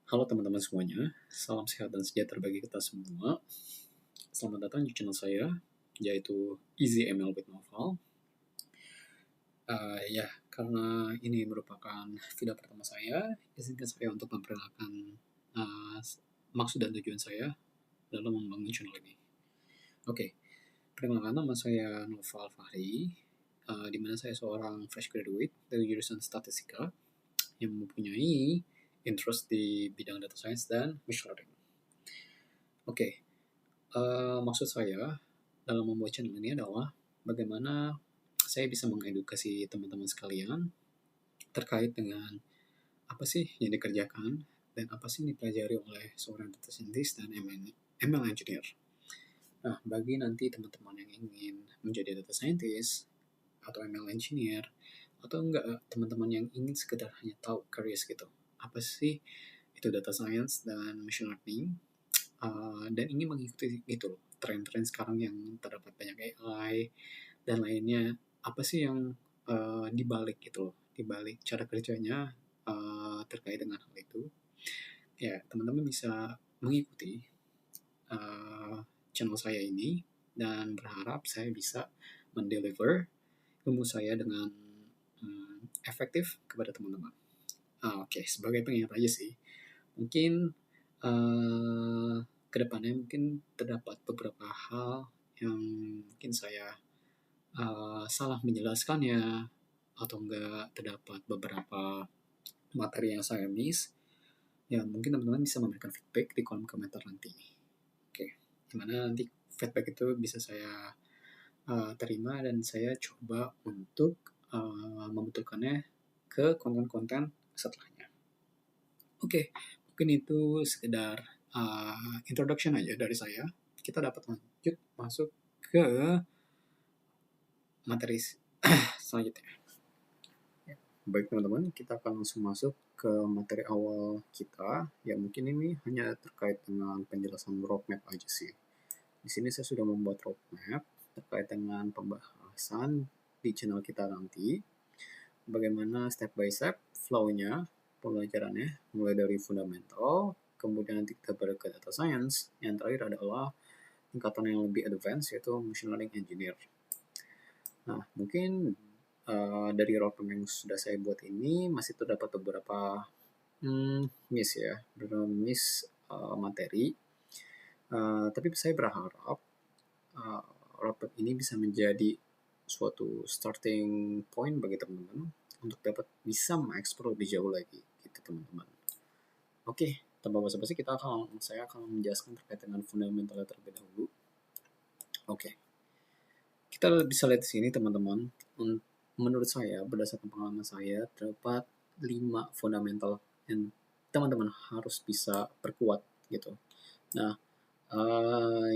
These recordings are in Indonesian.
Halo teman-teman semuanya, salam sehat dan sejahtera bagi kita semua. Selamat datang di channel saya, yaitu Easy ML with Novel. Karena ini merupakan video pertama saya, izinkan saya untuk memperkenalkan uh, maksud dan tujuan saya dalam membangun channel ini. Oke, perkenalkan nama saya Noval Fahri, di mana saya seorang fresh graduate dari jurusan Statistika yang mempunyai interest di bidang data science dan machine learning. Oke, maksud saya dalam membuat channel ini adalah bagaimana saya bisa mengedukasi teman-teman sekalian terkait dengan apa sih yang dikerjakan dan apa sih yang dipelajari oleh seorang data scientist dan ML engineer. Nah, bagi nanti teman-teman yang ingin menjadi data scientist atau ML engineer, atau enggak teman-teman yang ingin sekedar hanya tahu careers gitu, apa sih itu data science dan machine learning, dan ingin mengikuti gitu tren-tren sekarang yang terdapat banyak AI dan lainnya, apa sih yang dibalik gitu loh, dibalik cara kerjanya terkait dengan hal itu. Ya, teman-teman bisa mengikuti uh, channel saya ini dan berharap saya bisa mendeliver ilmu saya dengan efektif kepada teman-teman. Oke, sebagai pengingat aja sih, mungkin kedepannya mungkin terdapat beberapa hal yang mungkin saya salah menjelaskannya atau enggak terdapat beberapa materi yang saya miss, ya mungkin teman-teman bisa memberikan feedback di kolom komentar nanti. Oke, gimana nanti feedback itu bisa saya terima dan saya coba untuk membetulkannya ke konten-konten setelahnya. Oke, mungkin itu sekedar introduction aja dari saya. Kita dapat lanjut masuk ke materi selanjutnya. Baik teman-teman, kita akan langsung masuk ke materi awal kita, yang mungkin ini hanya terkait dengan penjelasan roadmap aja sih. Di sini saya sudah membuat roadmap terkait dengan pembahasan di channel kita nanti, bagaimana step by step flow-nya, pembelajarannya, mulai dari fundamental, kemudian nanti kita beralih ke data science, yang terakhir adalah tingkatan yang lebih advance, yaitu machine learning engineer. Nah, mungkin dari roadmap yang sudah saya buat ini masih terdapat beberapa miss ya, beberapa miss materi. Tapi saya berharap roadmap ini bisa menjadi suatu starting point bagi teman-teman untuk dapat bisa mengeksplor lebih jauh lagi, gitu teman-teman. Oke, tanpa basa-basi saya akan menjelaskan terkait dengan fundamentalnya terlebih dahulu. Oke, kita bisa lihat di sini teman-teman. Menurut saya, berdasarkan pengalaman saya, terdapat 5 fundamental yang teman-teman harus bisa perkuat gitu. Nah,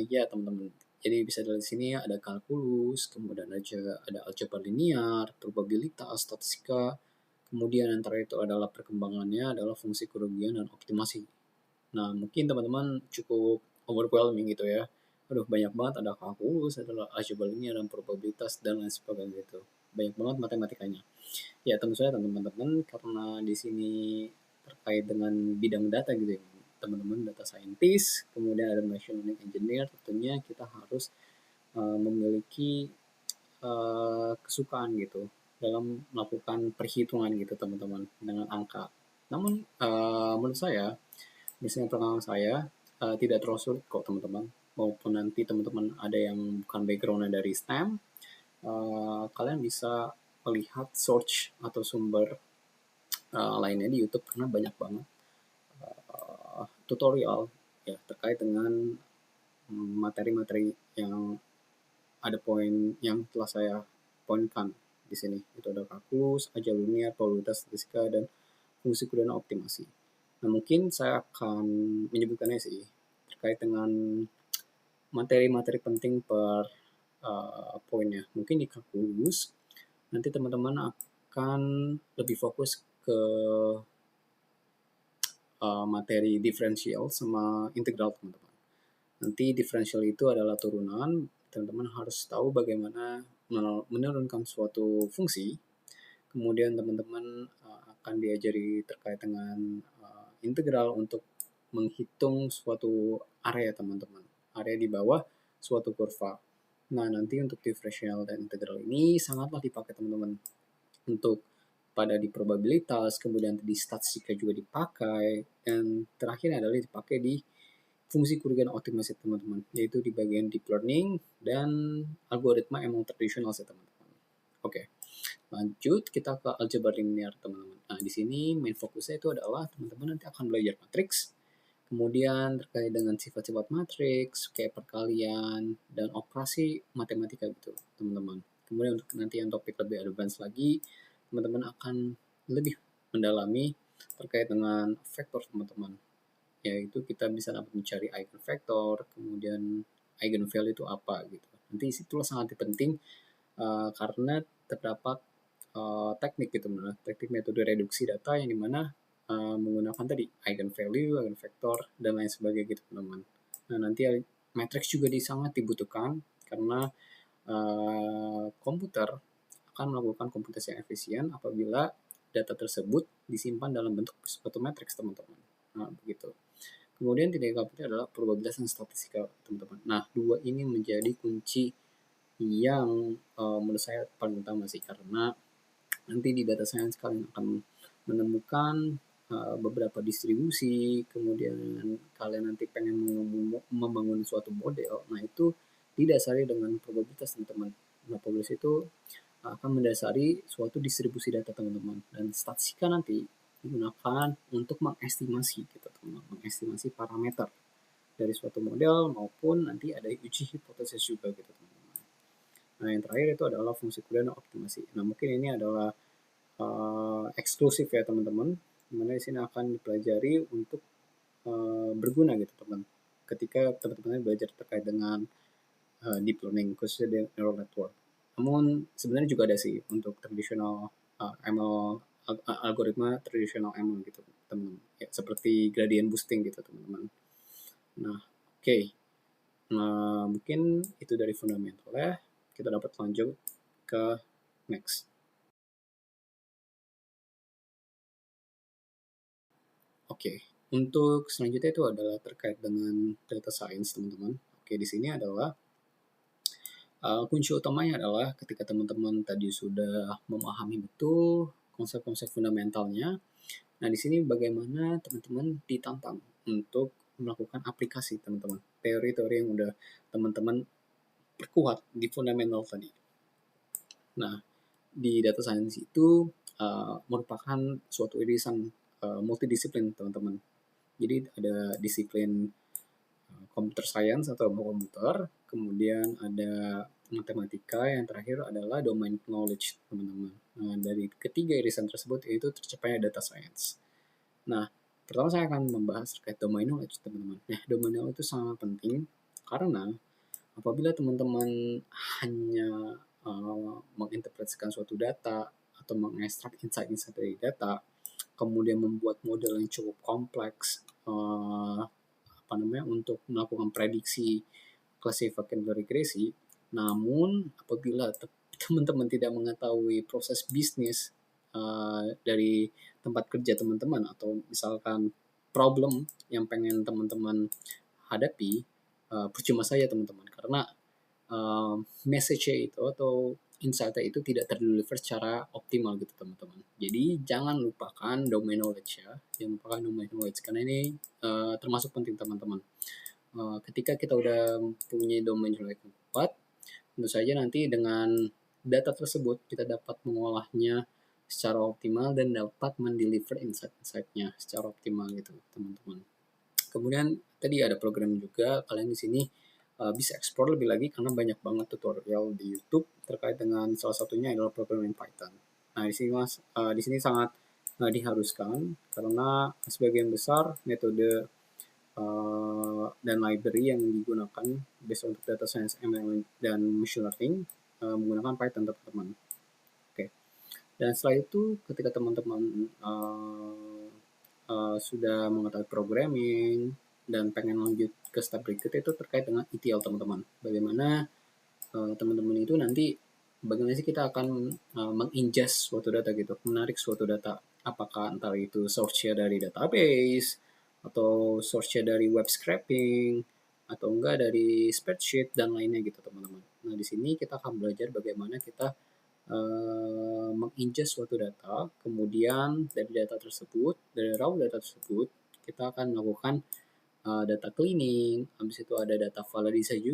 ya teman-teman. Jadi bisa dilihat di sini ada kalkulus, kemudian ada aljabar linear, probabilitas, statistika, kemudian antara itu adalah perkembangannya adalah fungsi kerugian dan optimasi. Nah, mungkin teman-teman cukup overwhelming gitu ya. Aduh, banyak banget, ada kalkulus, ada aljabar linear dan probabilitas dan lain sebagainya gitu. Banyak banget matematikanya. Ya, tentu saja teman-teman, karena di sini terkait dengan bidang data gitu ya, teman-teman data scientist, kemudian ada machine learning engineer, tentunya kita harus memiliki kesukaan gitu dalam melakukan perhitungan gitu teman-teman dengan angka. Namun menurut saya, misalnya pengalaman saya tidak terlalu sulit kok teman-teman. Maupun nanti teman-teman ada yang bukan backgroundnya dari STEM, kalian bisa melihat search atau sumber lainnya di YouTube karena banyak banget tutorial ya terkait dengan materi-materi yang ada poin yang telah saya poinkan di sini. Itu ada kalkulus, aljabar linear, probabilitas, statistika, dan fungsi kemudian optimasi. Nah, mungkin saya akan menyebutkannya sih terkait dengan materi-materi penting per poinnya. Mungkin di kalkulus nanti teman-teman akan lebih fokus ke materi diferensial sama integral teman-teman. Nanti diferensial itu adalah turunan, teman-teman harus tahu bagaimana menurunkan suatu fungsi. Kemudian teman-teman akan diajari terkait dengan integral untuk menghitung suatu area teman-teman, area di bawah suatu kurva. Nah, nanti untuk diferensial dan integral ini sangatlah dipakai teman-teman untuk pada di probabilitas, kemudian di statistika juga dipakai, dan terakhir adalah dipakai di fungsi kerugian optimasi teman-teman, yaitu di bagian deep learning dan algoritma emang tradisional sih teman-teman. Oke, lanjut kita ke algebra linear teman-teman. Nah, di sini main fokusnya itu adalah teman-teman nanti akan belajar matriks, kemudian terkait dengan sifat-sifat matriks, kayak perkalian, dan operasi matematika gitu teman-teman. Kemudian untuk nanti yang topik lebih advance lagi, teman-teman akan lebih mendalami terkait dengan vektor teman-teman, yaitu kita bisa dapat mencari eigenvektor, kemudian eigenvalue itu apa gitu. Nanti itulah sangat penting karena terdapat teknik gitu, teknik metode reduksi data yang dimana menggunakan tadi eigenvalue, eigenvektor, dan lain sebagainya gitu teman-teman. Nah, nanti matriks juga sangat dibutuhkan karena komputer akan melakukan komputasi yang efisien apabila data tersebut disimpan dalam bentuk suatu matriks teman-teman. Nah, begitu. Kemudian tidak kalah adalah probabilitas dan statistika teman-teman. Nah, dua ini menjadi kunci yang menurut saya paling utama sih, karena nanti di data science kalian akan menemukan beberapa distribusi, kemudian kalian nanti pengen membangun suatu model, nah itu didasari dengan probabilitas teman-teman. Nah, probabilitas itu akan mendasari suatu distribusi data teman-teman, dan statistika nanti digunakan untuk mengestimasi gitu teman-teman, mengestimasi parameter dari suatu model maupun nanti ada uji hipotesis juga gitu teman-teman. Nah, yang terakhir itu adalah fungsi kerugian dan optimasi. Nah, mungkin ini adalah eksklusif ya teman-teman, dimana di sini akan dipelajari untuk berguna gitu teman, ketika teman-teman belajar terkait dengan deep learning khususnya neural network. Namun sebenarnya juga ada sih untuk tradisional ML, algoritma tradisional ML gitu teman-teman, ya, seperti gradient boosting gitu teman-teman. Nah, oke. Nah, mungkin itu dari fundamental ya. Kita dapat lanjut ke next. Oke, untuk selanjutnya itu adalah terkait dengan data science teman-teman. Oke, di sini adalah kunci utamanya adalah ketika teman-teman tadi sudah memahami betul konsep-konsep fundamentalnya. Nah, di sini bagaimana teman-teman ditantang untuk melakukan aplikasi teman-teman. Teori-teori yang udah teman-teman perkuat di fundamental tadi. Nah, di data science itu merupakan suatu irisan multidisiplin teman-teman. Jadi ada disiplin computer science atau komputer, kemudian ada matematika, yang terakhir adalah domain knowledge teman-teman. Nah, dari ketiga irisan tersebut yaitu tercapainya data science. Nah, pertama saya akan membahas terkait domain knowledge teman-teman. Nah, domain knowledge itu sangat penting karena apabila teman-teman hanya menginterpretasikan suatu data atau mengekstrak insight-insight dari data, kemudian membuat model yang cukup kompleks untuk melakukan prediksi classification regresi, namun apabila teman-teman tidak mengetahui proses bisnis dari tempat kerja teman-teman, atau misalkan problem yang pengen teman-teman hadapi, percuma saja teman-teman, karena message-nya itu atau insight-nya itu tidak terdeliver secara optimal gitu teman-teman. Jadi jangan lupakan domain knowledge ya, jangan lupakan domain knowledge karena ini termasuk penting teman-teman. Ketika kita udah punya domain knowledge yang kuat, tentu saja nanti dengan data tersebut kita dapat mengolahnya secara optimal dan dapat mendeliver insight-insight-nya secara optimal gitu teman-teman. Kemudian tadi ada program juga, kalian di sini bisa explore lebih lagi karena banyak banget tutorial di YouTube terkait dengan salah satunya adalah programming Python. Nah, di sini Mas, di sini sangat diharuskan karena sebagian besar metode dan library yang digunakan based untuk data science, ML dan machine learning menggunakan Python teman-teman. Oke. Dan setelah itu ketika teman-teman sudah mengetahui programming dan pengen lanjut ke step berikutnya itu terkait dengan ETL teman-teman. Bagaimana teman-teman itu nanti bagaimana sih kita akan mengingest suatu data gitu, menarik suatu data apakah entar itu source-nya dari database, atau source-nya dari web scraping, atau enggak dari spreadsheet dan lainnya gitu teman-teman. Nah di sini kita akan belajar bagaimana kita mengingest suatu data, kemudian dari data tersebut, dari raw data tersebut, kita akan melakukan data cleaning, habis itu ada data validasi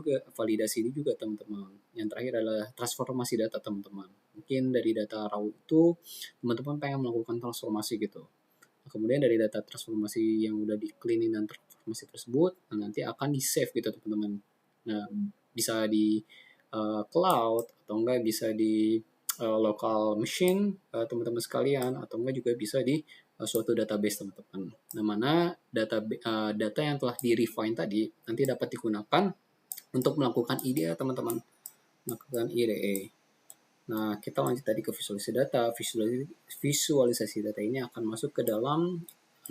juga teman-teman. Yang terakhir adalah transformasi data teman-teman. Mungkin dari data raw itu teman-teman pengen melakukan transformasi gitu. Kemudian dari data transformasi yang udah di cleaning dan transformasi tersebut, nah nanti akan di save gitu teman-teman. Nah bisa di cloud atau enggak bisa di local machine teman-teman sekalian, atau enggak juga bisa di suatu database teman-teman. Nah mana data yang telah di refine tadi nanti dapat digunakan untuk melakukan IDA teman-teman, melakukan IDA. Nah, kita lanjut tadi ke visualisasi data. Visualisasi data ini akan masuk ke dalam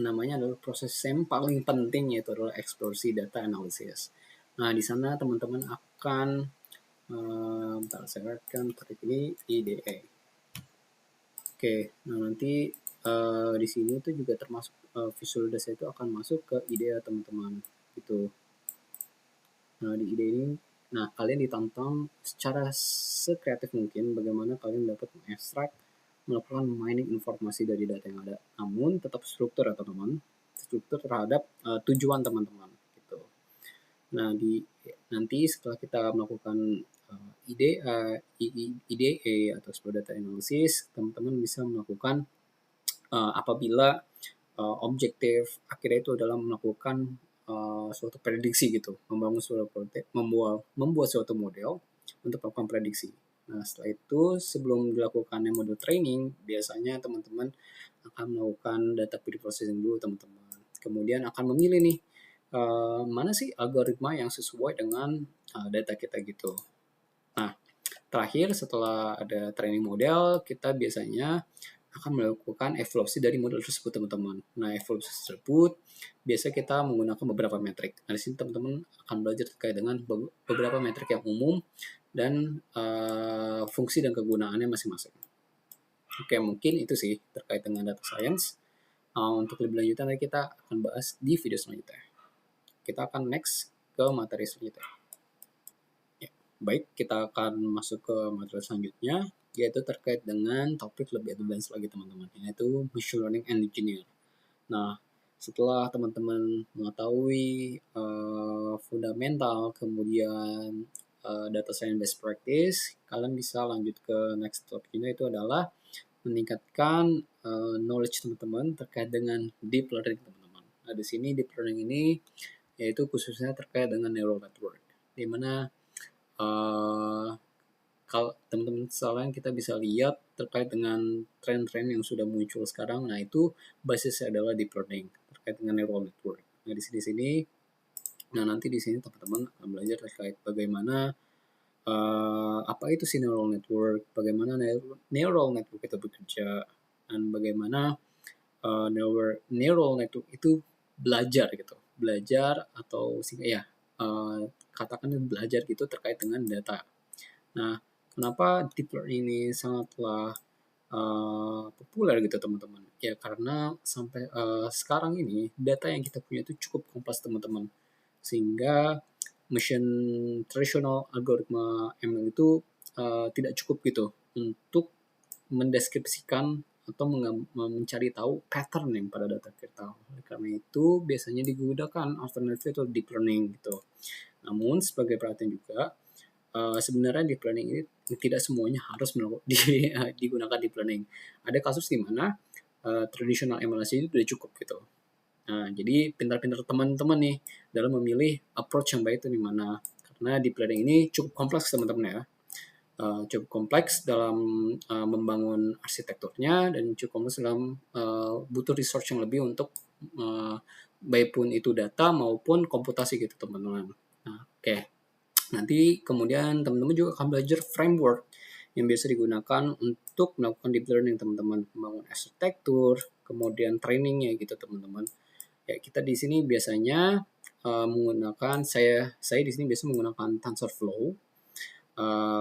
namanya adalah proses yang paling penting, yaitu adalah eksplorasi data analysis. Nah, di sana teman-teman akan bentar, saya akan ketik ini IDA. Oke, nah nanti di sini itu juga termasuk visualisasi itu akan masuk ke IDEA teman-teman gitu. Nah di IDEA ini, nah kalian ditantang secara sekreatif mungkin bagaimana kalian dapat mengekstrak, melakukan mining informasi dari data yang ada. Namun tetap struktur ya teman-teman, struktur terhadap tujuan teman-teman gitu. Nah nanti setelah kita melakukan IDA atau Explore Data Analysis, teman-teman bisa melakukan apabila objektif akhirnya itu adalah melakukan suatu prediksi gitu, membuat suatu model untuk melakukan prediksi. Nah setelah itu sebelum dilakukan model training, biasanya teman-teman akan melakukan data pre-processing dulu teman-teman. Kemudian akan memilih nih mana sih algoritma yang sesuai dengan data kita gitu. Nah terakhir setelah ada training model, kita biasanya akan melakukan evaluasi dari model tersebut teman-teman. Nah evaluasi tersebut biasa kita menggunakan beberapa metrik. Nah di sini teman-teman akan belajar terkait dengan beberapa metrik yang umum dan fungsi dan kegunaannya masing-masing. Oke, mungkin itu sih terkait dengan data science. Untuk lebih lanjutan nanti kita akan bahas di video selanjutnya. Kita akan next ke materi selanjutnya. Ya, baik, kita akan masuk ke materi selanjutnya, yaitu terkait dengan topik lebih advance lagi teman-teman, yaitu machine learning engineer. Nah, setelah teman-teman mengetahui fundamental, kemudian data science best practice, kalian bisa lanjut ke next topiknya, itu adalah meningkatkan knowledge teman-teman terkait dengan deep learning teman-teman. Nah, di sini deep learning ini yaitu khususnya terkait dengan neural network, di mana kalau teman-teman sekalian kita bisa lihat terkait dengan tren-tren yang sudah muncul sekarang. Nah itu basisnya adalah deep learning terkait dengan neural network. Nah di sini, nah nanti di sini teman-teman akan belajar terkait bagaimana apa itu si neural network, bagaimana neural network itu bekerja, dan bagaimana neural network itu belajar gitu, belajar atau ya katakan belajar gitu terkait dengan data. Nah, kenapa deep learning ini sangatlah populer gitu teman-teman? Ya karena sampai sekarang ini data yang kita punya itu cukup kompleks teman-teman, sehingga machine tradisional algoritma ML itu tidak cukup gitu untuk mendeskripsikan atau mencari tahu pattern yang pada data kita. Oleh karena itu biasanya digunakan alternatif atau deep learning gitu. Namun sebagai perhatian juga, sebenarnya deep learning ini tidak semuanya harus digunakan deep learning. Ada kasus di mana traditional MLSI itu sudah cukup gitu. Nah, jadi pintar-pintar teman-teman nih dalam memilih approach yang baik itu di mana. Karena deep learning ini cukup kompleks teman-teman ya. Cukup kompleks dalam membangun arsitekturnya dan cukup kompleks dalam butuh research yang lebih untuk baik pun itu data maupun komputasi gitu teman-teman. Nah, oke. Nanti kemudian teman-teman juga akan belajar framework yang biasa digunakan untuk melakukan deep learning teman-teman, membangun arsitektur, kemudian trainingnya gitu teman-teman. Ya kita di sini biasanya menggunakan saya di sini biasa menggunakan TensorFlow,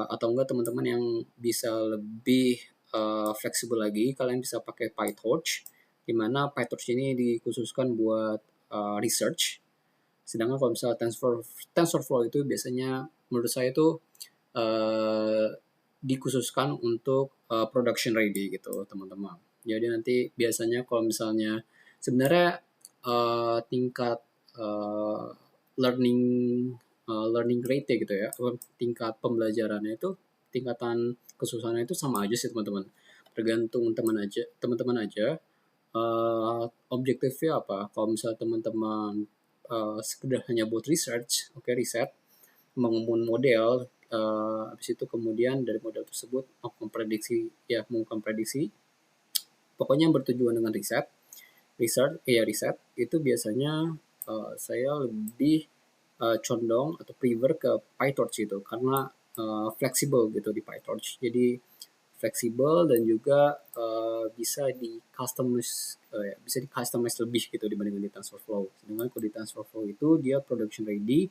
atau enggak teman-teman yang bisa lebih fleksibel lagi, kalian bisa pakai PyTorch, di mana PyTorch ini dikhususkan buat research. Sedangkan kalau misalnya TensorFlow itu biasanya menurut saya itu dikhususkan untuk production ready gitu teman-teman. Jadi nanti biasanya kalau misalnya sebenarnya tingkat learning rate gitu ya, tingkat pembelajarannya itu, tingkatan kesusahannya itu sama aja sih teman-teman. Tergantung teman-teman aja objektifnya apa. Kalau misalnya teman-teman sekedar hanya buat research, riset, membangun model, habis itu kemudian dari model tersebut melakukan prediksi, pokoknya yang bertujuan dengan riset itu biasanya saya lebih condong atau prefer ke PyTorch itu, karena fleksibel gitu di PyTorch. Jadi fleksibel dan juga bisa di customize lebih gitu dibandingkan di TensorFlow. Sedangkan kalau di TensorFlow itu dia production ready,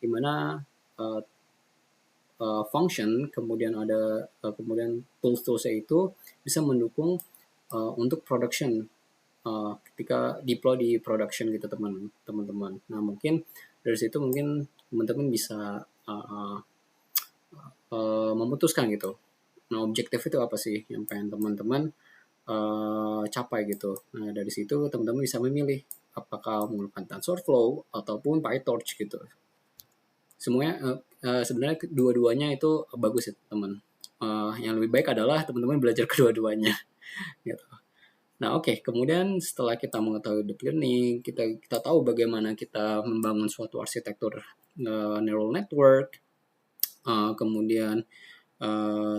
di mana function, kemudian ada kemudian tools-toolsnya itu bisa mendukung untuk production ketika deploy di production gitu teman-teman. Nah mungkin dari situ mungkin teman-teman bisa memutuskan gitu. Nah objektif itu apa sih yang pengen teman-teman capai gitu. Nah dari situ teman-teman bisa memilih apakah menggunakan TensorFlow ataupun PyTorch gitu. Semuanya sebenarnya dua-duanya itu bagus ya teman. Yang lebih baik adalah teman-teman belajar kedua-duanya gitu. Nah kemudian setelah kita mengetahui deep learning, kita tahu bagaimana kita membangun suatu arsitektur neural network, kemudian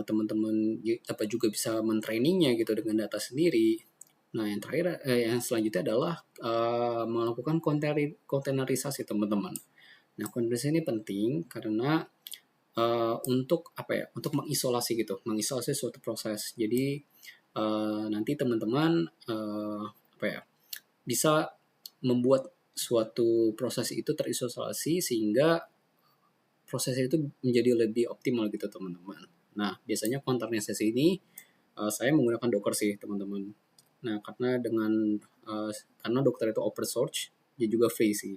teman-teman dapat juga bisa mentrainingnya gitu dengan data sendiri. Nah yang terakhir, yang selanjutnya adalah melakukan kontainerisasi teman-teman. Nah kontainerisasi ini penting karena untuk mengisolasi suatu proses. Jadi nanti teman-teman bisa membuat suatu proses itu terisolasi sehingga proses itu menjadi lebih optimal gitu teman-teman. Nah biasanya kontainerisasi ini saya menggunakan Docker sih teman-teman. Nah karena Docker itu open source, dia juga free sih.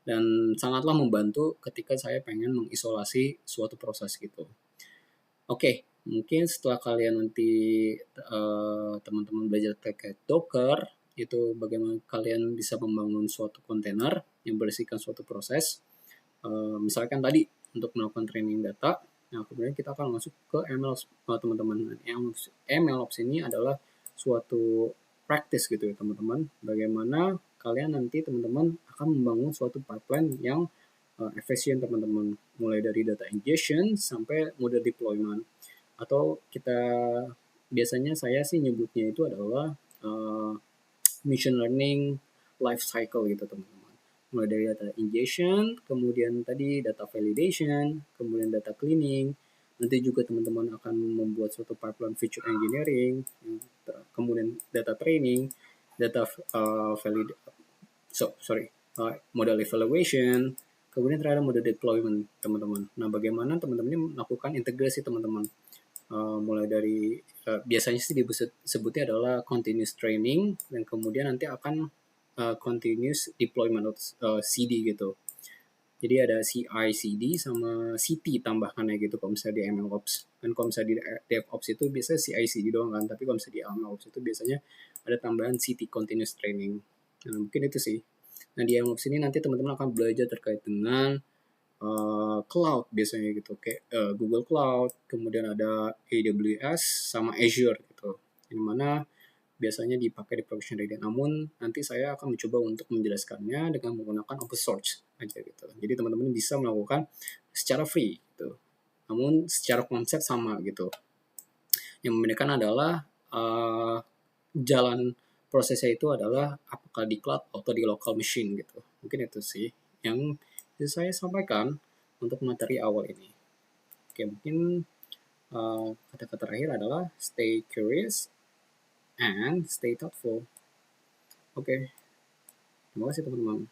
Dan sangatlah membantu ketika saya pengen mengisolasi suatu proses gitu. Mungkin setelah kalian nanti teman-teman belajar terkait Docker, itu bagaimana kalian bisa membangun suatu kontainer yang berisikan suatu proses. Misalkan tadi untuk melakukan training data, nah kemudian kita akan masuk ke MLOps teman-teman. MLOps ini adalah suatu practice gitu ya teman-teman. Bagaimana kalian nanti teman-teman akan membangun suatu pipeline yang efisien teman-teman, mulai dari data ingestion sampai model deployment. Atau biasanya saya sih nyebutnya itu adalah machine learning life cycle gitu teman-teman. Mulai dari data ingestion, kemudian tadi data validation, kemudian data cleaning, nanti juga teman-teman akan membuat suatu pipeline feature engineering, kemudian data training, model evaluation, kemudian terakhir model deployment teman-teman. Nah bagaimana teman-teman ini melakukan integrasi teman-teman, mulai dari biasanya sih disebutnya adalah continuous training, dan kemudian nanti akan continuous deployment atau CD gitu. Jadi ada CI/CD sama CT tambahannya gitu kalau misalnya di MLOps. Dan kalau misalnya di DevOps itu biasanya CI/CD doang kan, tapi kalau misalnya di MLOps itu biasanya ada tambahan CT continuous training. Nah mungkin itu sih. Nah di MLOps ini nanti teman-teman akan belajar terkait dengan cloud biasanya gitu, kayak Google Cloud, kemudian ada AWS sama Azure gitu, yang mana biasanya dipakai di production ready. Namun nanti saya akan mencoba untuk menjelaskannya dengan menggunakan open source aja gitu. Jadi teman-teman bisa melakukan secara free gitu. Namun secara konsep sama gitu. Yang membedakan adalah jalan prosesnya itu adalah apakah di cloud atau di local machine gitu. Mungkin itu sih yang bisa saya sampaikan untuk materi awal ini. Mungkin kata-kata terakhir adalah stay curious and stay thoughtful. Terima kasih teman-teman.